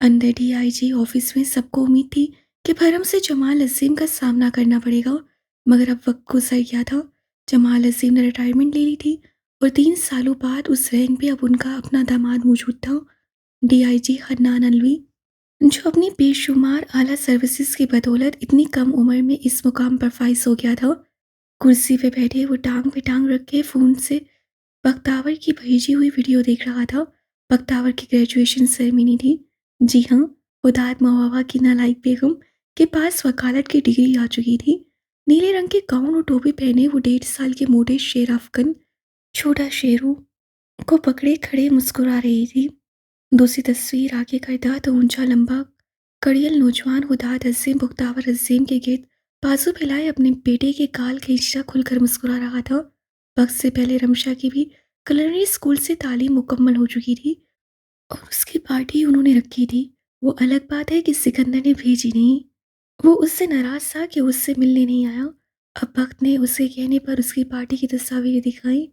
अंदर डीआईजी ऑफिस में सबको उम्मीद थी कि भरम से जमाल अजीम का सामना करना पड़ेगा मगर अब वक्त गुजर गया था। जमाल अजीम ने रिटायरमेंट ले ली थी और 3 सालों बाद उस रैंक पे अब उनका अपना दामाद मौजूद था, डीआईजी हन्नान अलवी, जो अपनी बेशुमार आला सर्विसेज की बदौलत इतनी कम उम्र में इस मुकाम पर फाइज हो गया था। कुर्सी पे बैठे वो टांग पे टांग रख के फ़ोन से बख्तावर की भेजी हुई वीडियो देख रहा था। बख्तावर की ग्रेजुएशन सेरेमनी थी। जी हाँ, हुदात मवावा की नालायक बेगम के पास वकालत की डिग्री आ चुकी थी। नीले रंग के गाउन और टोपी पहने वो 1.5 साल के मोटे शेर अफगन छोटा शेरू को पकड़े खड़े मुस्कुरा रही थी। दूसरी तस्वीर आगे करता तो ऊंचा लंबा कड़ियल नौजवान हुदात अजीम बख्तावर अजीम के गिर्द बाजू फैलाए अपने बेटे के गाल खींचता खुलकर मुस्कुरा रहा था। वक्त से पहले रमशा की भी कलरी स्कूल से तालीम मुकम्मल हो चुकी थी और उसकी पार्टी उन्होंने रखी थी। वो अलग बात है कि सिकंदर ने भेजी नहीं। वो उससे नाराज था कि उससे मिलने नहीं आया। अब वक्त ने उसके कहने पर उसकी पार्टी की तस्वीरें दिखाई।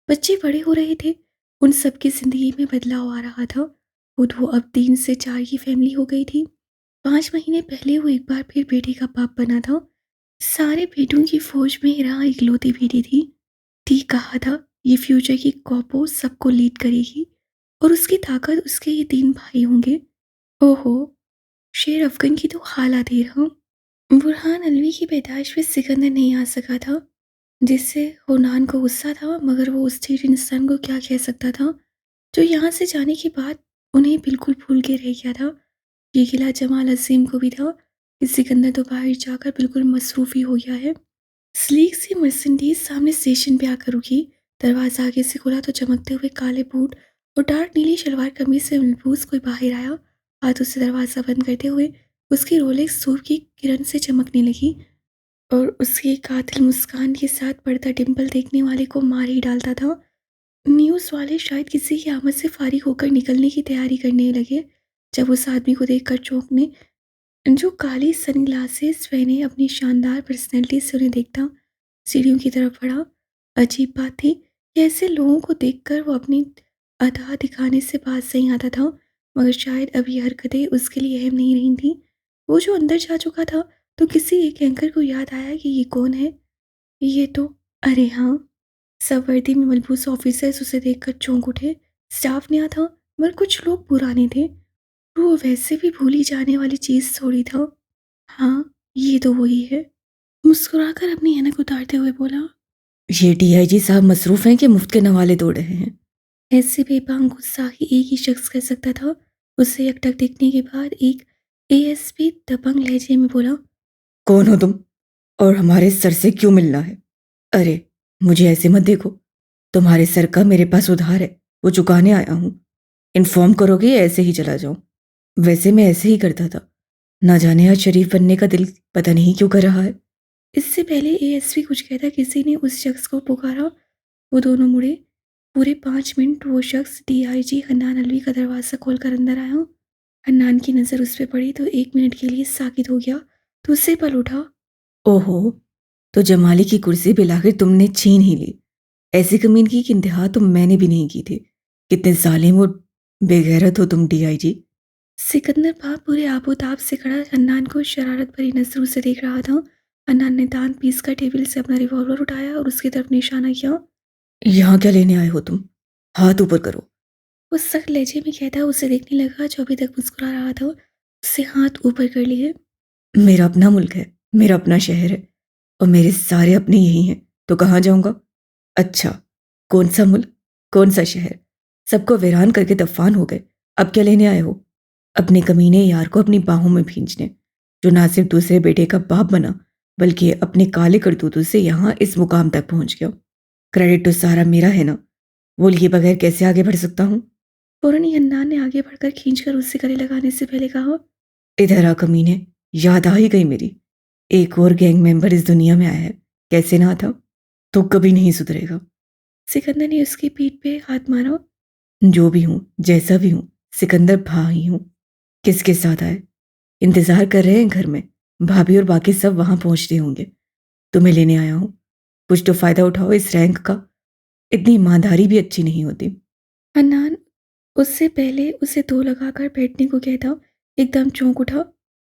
बच्चे बड़े हो रहे थे, उन सबकी जिंदगी में बदलाव आ रहा था। खुद वो अब 3 से 4 की फैमिली हो गई थी। 5 महीने पहले वो एक बार फिर बेटे का बाप बना था। सारे बेटों की फौज में राह इकलौती बेटी थी। ठीक कहा था, ये फ्यूचर की कॉपो सबको लीड करेगी और उसकी ताकत उसके ये 3 भाई होंगे। ओहो, शेर अफगन की तो हालत ही रहा। बुरहान अलवी की पैदाइश में सिकंदर नहीं आ सका था, जिससे हुनान को गुस्सा था, मगर वो उस ठीक इंसान को क्या कह सकता था जो यहाँ से जाने के बाद उन्हें बिल्कुल भूल के रह गया था। ये गिला जमाल अजीम को भी था कि सिकंदर तो बाहर जाकर बिल्कुल मसरूफ़ी हो गया है। स्लीक सी मर्सिडीज सामने स्टेशन पे आकर रुकी। दरवाजा आगे से खुला तो चमकते हुए काले बूट और डार्क नीली शलवार कमीज से मलबूस कोई बाहर आया। हाथों से दरवाज़ा बंद करते हुए उसकी रोलेक्स सूर्य की किरण से चमकने लगी और उसकी कातिल मुस्कान के साथ बढ़ता डिम्पल देखने वाले को मार ही डालता था। न्यूज़ वाले शायद किसी की आमद से फारिग होकर निकलने की तैयारी करने लगे जब उस आदमी को देखकर चौंकने, जो काली सनी ग्लासेस पहने अपनी शानदार पर्सनैलिटी से उन्हें देखता सीढ़ियों की तरफ बढ़ा। अजीब बात थी कि ऐसे लोगों को देखकर वो अपनी अदा दिखाने से बाज नहीं आता था, मगर शायद अब ये हरकतें उसके लिए अहम नहीं रही थी। वो जो अंदर जा चुका था तो किसी एक एंकर को याद आया कि ये कौन है। ये तो, अरे हाँ, सब वर्दी में मलबूस ऑफिसर्स उसे देखकर चौंक उठे। स्टाफ नया था, मगर कुछ लोग पुराने थे। वो वैसे भी भूली जाने वाली चीज़ थोड़ी था। हाँ, ये तो वही है। मुस्कुराकर अपनी ऐनक उतारते हुए बोला। ये डीआईजी साहब मसरूफ हैं कि मुफ्त के नवाले दौड़ रहे हैं? ऐसे बेबाक गुस्सा ही एक ही शख्स कर सकता था। उसे एकटक देखने के बाद एक एएसपी दबंग लहजे में बोला। कौन हो तुम और हमारे सर से क्यों मिलना है? अरे, मुझे ऐसे मत देखो। तुम्हारे सर का मेरे पास उधार है, वो चुकाने आया हूँ। इन्फॉर्म करोगे या ऐसे ही चला जाऊं? वैसे मैं ऐसे ही करता था, ना जाने आज शरीफ बनने का दिल पता नहीं क्यों कर रहा है। इससे पहले एएसपी कुछ कहता किसी ने उस शख्स को पुकारा। वो दोनों मुड़े। पूरे 5 मिनट वो शख्स डीआईजी हन्नान अलवी का दरवाज़ा खोलकर अंदर आया। हन्नान की नज़र उस पर पड़ी तो 1 मिनट के लिए साकित हो गया, तो उससे पल उठा। ओहो, तो जमाली की कुर्सी पे लाकर तुमने छीन ही ली। ऐसी कमीनगी की इंतहा तो मैंने भी नहीं की थी। कितने जालिम और बेगैरत हो तुम डीआईजी। सिकंदर बाप पूरे आबोताब से खड़ा हन्नान को शरारत भरी नजरों से देख रहा था। हन्नान ने दांत पीस कर टेबल से अपना रिवॉल्वर उठाया और उसकी तरफ निशाना किया। यहाँ क्या लेने आए हो तुम? हाथ ऊपर करो। वो सख्त लहजे में कहता उसे देखने लगा जो अभी तक मुस्कुरा रहा था। उससे हाथ ऊपर कर लिए। मेरा अपना मुल्क है, मेरा अपना शहर है और मेरे सारे अपने यही हैं, तो कहाँ जाऊंगा? अच्छा, कौन सा मुल्क, कौन सा शहर? सबको वीरान करके दफान हो गए। अब क्या लेने आए हो? अपने कमीने यार को अपनी बाहों में भींचने, जो ना सिर्फ दूसरे बेटे का बाप बना बल्कि अपने काले करतूतों से यहाँ इस मुकाम तक पहुंच गया। क्रेडिट तो सारा मेरा है ना। वो लिए बगैर कैसे आगे बढ़ सकता हूँ? फौरन ही हन्नान ने आगे बढ़कर खींचकर उससे गले लगाने से पहले कहा। इधर आ कमीने, याद आ ही गई मेरी। एक और गैंग मेंबर इस दुनिया में आया है, कैसे ना था? तो कभी नहीं सुधरेगा। सिकंदर ने उसकी पीठ पे हाथ मारा। जो भी हूँ, जैसा भी हूँ, सिकंदर भाई हूँ। किसके साथ आए? इंतजार कर रहे हैं घर में। भाभी और बाकी सब वहां पहुंच रहे होंगे। तुम्हें लेने आया हूँ। कुछ तो फायदा उठाओ इस रैंक का। इतनी ईमानदारी भी अच्छी नहीं होती। हन्नान उससे पहले उसे धो लगाकर बैठने को कहता एकदम चौंक उठा।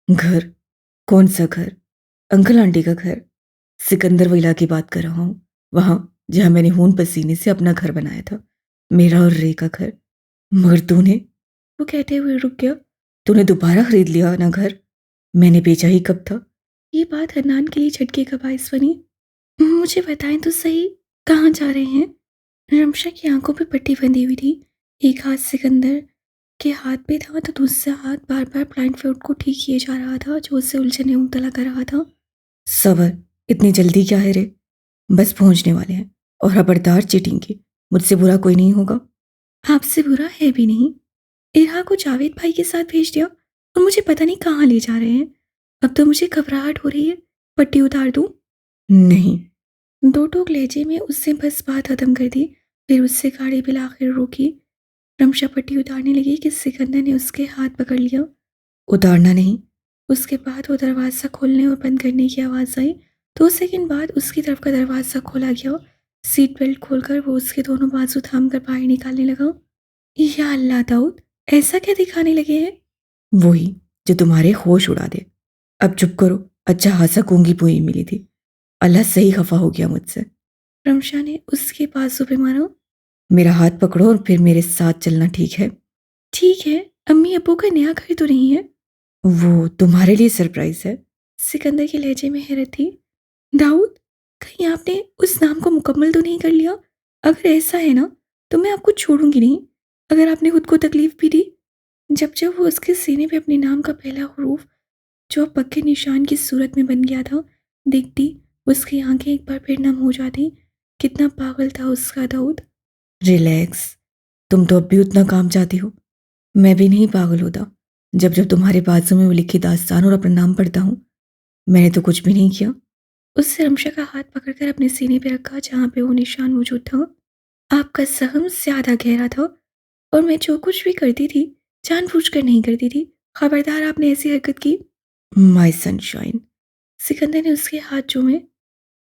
घर? कौन सा घर? अंकल आंटी का घर? सिकंदर विला की बात कर रहा हूँ, वहां जहां मैंने खून पसीने से अपना घर बनाया था। मेरा और रे का घर। मगर तूने, वो कहते हुए रुक गया। तूने दोबारा खरीद लिया ना घर? मैंने बेचा ही कब था? ये बात हन्नान के लिए झटके का बायस बनी। मुझे बताएं तो सही, कहाँ जा रहे हैं? रमशा की आंखों पे पट्टी बंधी हुई थी। एक हाथ सिकंदर के हाथ पे था तो दूसरा हाथ बार बार ब्लाइंड फ्लूट को ठीक किए जा रहा था जो उसे उलझन में मुब्तला कर रहा था। सबर, इतनी जल्दी क्या है रे? बस पहुंचने वाले हैं और खबरदार चीटिंग की। मुझसे बुरा कोई नहीं होगा। आपसे बुरा है भी नहीं। इरहा को जावेद भाई के साथ भेज दिया और मुझे पता नहीं कहाँ ले जा रहे हैं। अब तो मुझे घबराहट हो रही है। पट्टी उतार दूँ? नहीं। दो टोक लहजे में उसने बस बात खत्म कर दी। फिर उससे गाड़ी बिलाखिर रोकी। रमशा पट्टी उतारने लगी कि सिकंदर ने उसके हाथ पकड़ लिया। उतारना नहीं। उसके बाद वो दरवाज़ा खोलने और बंद करने की आवाज़ आई। 2 सेकंड बाद उसकी तरफ का दरवाज़ा खोला गया। सीट बेल्ट खोलकर वो उसके दोनों बाजू थाम कर बाहर निकालने लगा। या अल्लाह दाऊद, ऐसा क्या दिखाने लगे हैं? वही जो तुम्हारे होश उड़ा दे। अब चुप करो। अच्छा खासा गूंगी पूरी मिली थी। अल्लाह सही खफा हो गया मुझसे। रमशा ने उसके बाजू पे मारा। मेरा हाथ पकड़ो और फिर मेरे साथ चलना, ठीक है? ठीक है, अम्मी अब्बू का नया घर तो नहीं है? वो तुम्हारे लिए सरप्राइज है। सिकंदर के लहजे में हैरत थी। दाऊद, कहीं आपने उस नाम को मुकम्मल तो नहीं कर लिया? अगर ऐसा है ना, तो मैं आपको छोड़ूंगी नहीं। अगर आपने खुद को तकलीफ भी दी। जब जब वो उसके सीने पे अपने नाम का पहला हरूफ, जो अब पक्के निशान की सूरत में बन गया था, देखती, उसकी आंखें एक बार फिर नम हो जाती। कितना पागल था उसका दाऊद। रिलैक्स। तुम तो अब भी उतना काम चाहती हो। मैं भी नहीं पागल होता। जब जब तुम्हारे बाजू में वो लिखी दास्तान और अपना नाम पढ़ता हूँ। मैंने तो कुछ भी नहीं किया। उससे रमशा का हाथ पकड़कर अपने सीने पे रखा जहाँ पे वो निशान मौजूद था। आपका सहम ज्यादा गहरा था, और मैं जो कुछ भी करती थी, जानबूझकर नहीं करती थी। खबरदार आपने ऐसी हरकत की। My sunshine. सिकंदर ने उसके हाथ चूमे।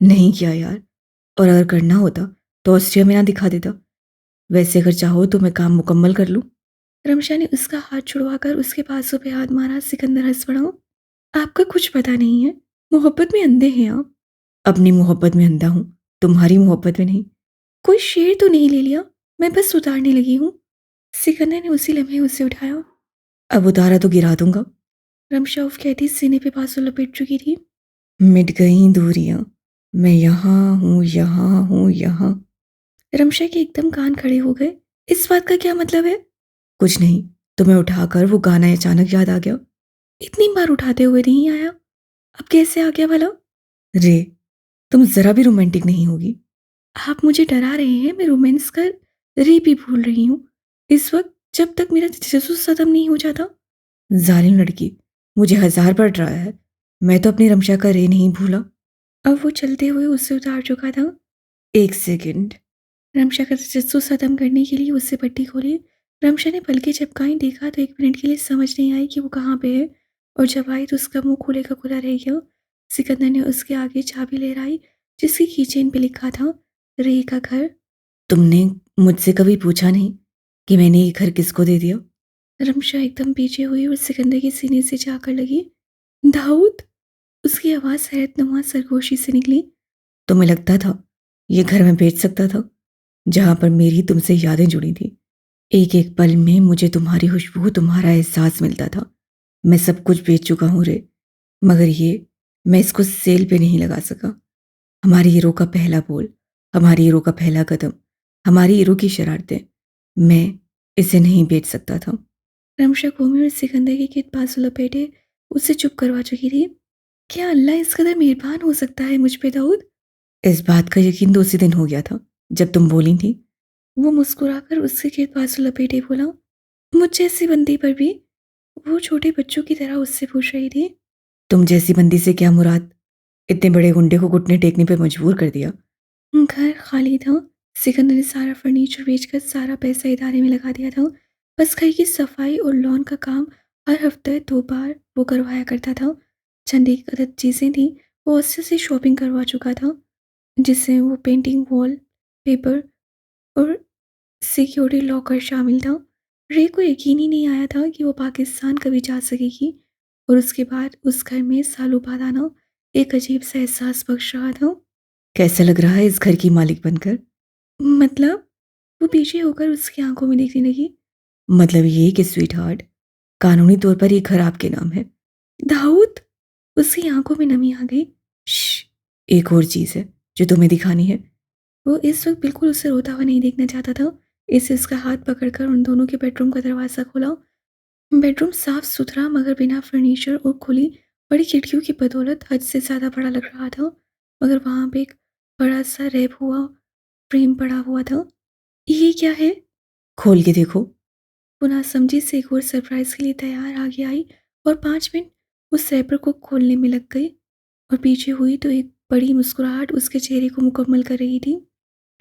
नहीं किया यार। और अगर करना होता तो ऑस्ट्रिया में ना दिखा देता। वैसे अगर चाहो तो मैं काम मुकम्मल कर लूँ। रमशा ने उसका हाथ छुड़वाकर उसके बाजू पे हाथ मारा। सिकंदर हंस पड़ा। आपका कुछ पता नहीं है, मोहब्बत में अंधे हैं आप। अपनी मोहब्बत में अंधा हूँ, तुम्हारी मोहब्बत में नहीं। कोई शेर तो नहीं ले लिया? मैं बस उतारने लगी हूँ। सिकंदर ने उसी लम्हे उसे उठाया। अब उतारा तो गिरा दूंगा। रमशा उफ कहती सीने पे बाजू लपेट चुकी थी। मिट गई दूरियां। मैं यहाँ हूँ, यहाँ हूँ, यहाँ। रमशा के एकदम कान खड़े हो गए। इस बात का क्या मतलब है? कुछ नहीं। तुम्हें उठाकर वो गाना अचानक याद आ गया। इतनी बार उठाते हुए नहीं आया, अब कैसे आ गया भला? रे, तुम जरा भी रोमांटिक नहीं होगी। आप मुझे डरा रहे हैं। मैं रोमांस का रे भी भूल रही हूँ इस वक्त, जब तक मेरा जसूस खत्म नहीं हो जाता। जालिम लड़की, मुझे 1000 बार डराया है। मैं तो अपनी रमशा का रे नहीं भूला। अब वो चलते हुए उससे उतार चुका था। एक सेकंड। रमशा का तजस्सुस खत्म करने के लिए उससे पट्टी खोली। रमशा ने पलकें झपकाई। देखा तो 1 मिनट के लिए समझ नहीं आई कि वो कहाँ पे है, और जब आई तो उसका मुंह खुले का खुला रह गया। सिकंदर ने उसके आगे चाबी लहराई, जिसकी कीचेन पे लिखा था, रे का घर। तुमने मुझसे कभी पूछा नहीं कि मैंने ये घर किसको दे दिया? रमशा एकदम पीछे हुई और सिकंदर के सीने से जाकर लगी। दाऊद! उसकी आवाज़ हैरतनुमा सरगोशी से निकली। तुम्हें लगता था ये घर मैं बेच सकता था, जहां पर मेरी तुमसे यादें जुड़ी थी। एक एक पल में मुझे तुम्हारी खुशबू, तुम्हारा एहसास मिलता था। मैं सब कुछ बेच चुका हूँ रे। मगर ये, मैं इसको सेल पे नहीं लगा सका। हमारी हीरो का पहला बोल, हमारी हीरो का पहला कदम, हमारी हीरो की शरारतें, मैं इसे नहीं बेच सकता था। रमशा घूमी और सिकंदर के गिर्द बाजू लपेटे उसे चुप करवा चुकी थी। क्या अल्लाह इस कदर मेहरबान हो सकता है मुझ पे दाऊद? इस बात का यकीन तो उसी दिन हो गया था जब तुम बोली थी। वो मुस्कुराकर उसके गिर्द बाजू लपेटे बोला। मुझ जैसी बंदी पर भी? वो छोटे बच्चों की तरह उससे पूछ रही थी। तुम जैसी बंदी से क्या मुराद? इतने बड़े गुंडे को घुटने टेकने पे मजबूर कर दिया। घर खाली था। सिकंदर ने सारा फर्नीचर बेचकर सारा पैसा इदारे में लगा दिया था। बस घर की सफाई और लॉन का काम हर हफ्ते 2 बार वो करवाया करता था। चंद एक अदद चीज़ें थी, वो उससे से शॉपिंग करवा चुका था, जिससे वो पेंटिंग, वॉल पेपर और सिक्योरिटी लॉकर शामिल था। रे को यकीन ही नहीं आया था कि वो पाकिस्तान कभी जा सकेगी, और उसके बाद उस घर में सालों बाद आना एक अजीब सा एहसास बख्श रहा था। कैसा लग रहा है इस घर की मालिक बनकर? मतलब? वो पीछे होकर उसकी आंखों में देखने लगी। मतलब ये कि स्वीट हार्ट, कानूनी तौर पर ये घर आपके नाम है। दाऊद! उसकी आंखों में नमी आ गई। श्श, एक और चीज है जो तुम्हें दिखानी है। वो इस वक्त बिल्कुल उसे रोता हुआ नहीं देखना चाहता था। इसे उसका हाथ पकड़कर उन दोनों के बेडरूम का दरवाज़ा खोला। बेडरूम साफ सुथरा मगर बिना फर्नीचर और खुली बड़ी खिड़कियों की बदौलत हद से ज़्यादा बड़ा लग रहा था। मगर वहाँ पे एक बड़ा सा रैप हुआ फ्रेम पड़ा हुआ था। ये क्या है? खोल के देखो। पुनः समझी से एक और सरप्राइज के लिए तैयार आगे आई, और 5 मिनट उस रैपर को खोलने में लग गई। और पीछे हुई तो एक बड़ी मुस्कुराहट उसके चेहरे को मुकम्मल कर रही थी।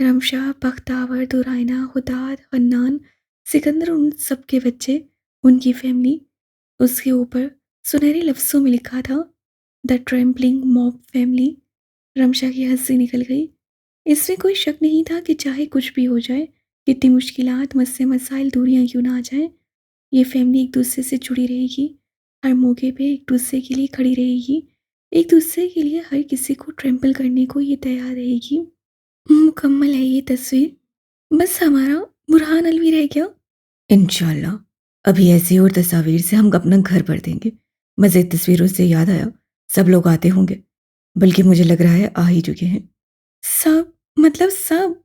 रमशा, बख्तावर, दुरायना, हुदाद, हन्नान, सिकंदर, उन सब के बच्चे, उनकी फैमिली। उसके ऊपर सुनहरे लफ्ज़ों में लिखा था, the trampling mob family. Ramsha की हंसी निकल गई। इसमें कोई शक नहीं था कि चाहे कुछ भी हो जाए, कितनी मुश्किलात, मसले मसाइल, दूरियां क्यों ना आ जाएं, ये फैमिली एक दूसरे से जुड़ी रहेगी। हर मौके पे एक दूसरे के लिए खड़ी रहेगी। एक दूसरे के लिए हर किसी को ट्रैम्पल करने को ये तैयार रहेगी। मुकम्मल है ये तस्वीर। बस हमारा बुरहान अलवी रह गया। इंशाल्लाह अभी ऐसी और तस्वीर से हम अपना घर भर देंगे। मज़ीद तस्वीरों से याद आया, सब लोग आते होंगे, बल्कि मुझे लग रहा है आ ही चुके हैं। सब? मतलब सब?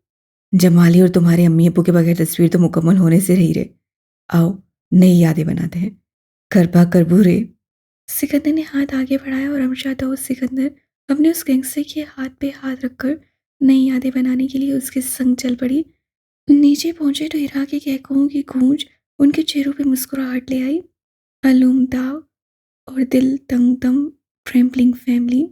जमाली और तुम्हारे अम्मी अब्बू के बगैर तस्वीर तो मुकम्मल होने से रही रहे। आओ नई यादें बनाते हैं। घर पा कर बूरे। सिकंदर ने हाथ आगे बढ़ाया और रमशा दोस्त सिकंदर अपने उस गैंगस्टर के हाथ पे हाथ रखकर नई यादें बनाने के लिए उसके संग चल पड़ी। नीचे पहुंचे तो इराके के एकों की गूंज उनके चेहरों पे मुस्कुराहट ले आई। अलूम दाव और दिल तंग दम ट्रैम्पलिंग फैमिली।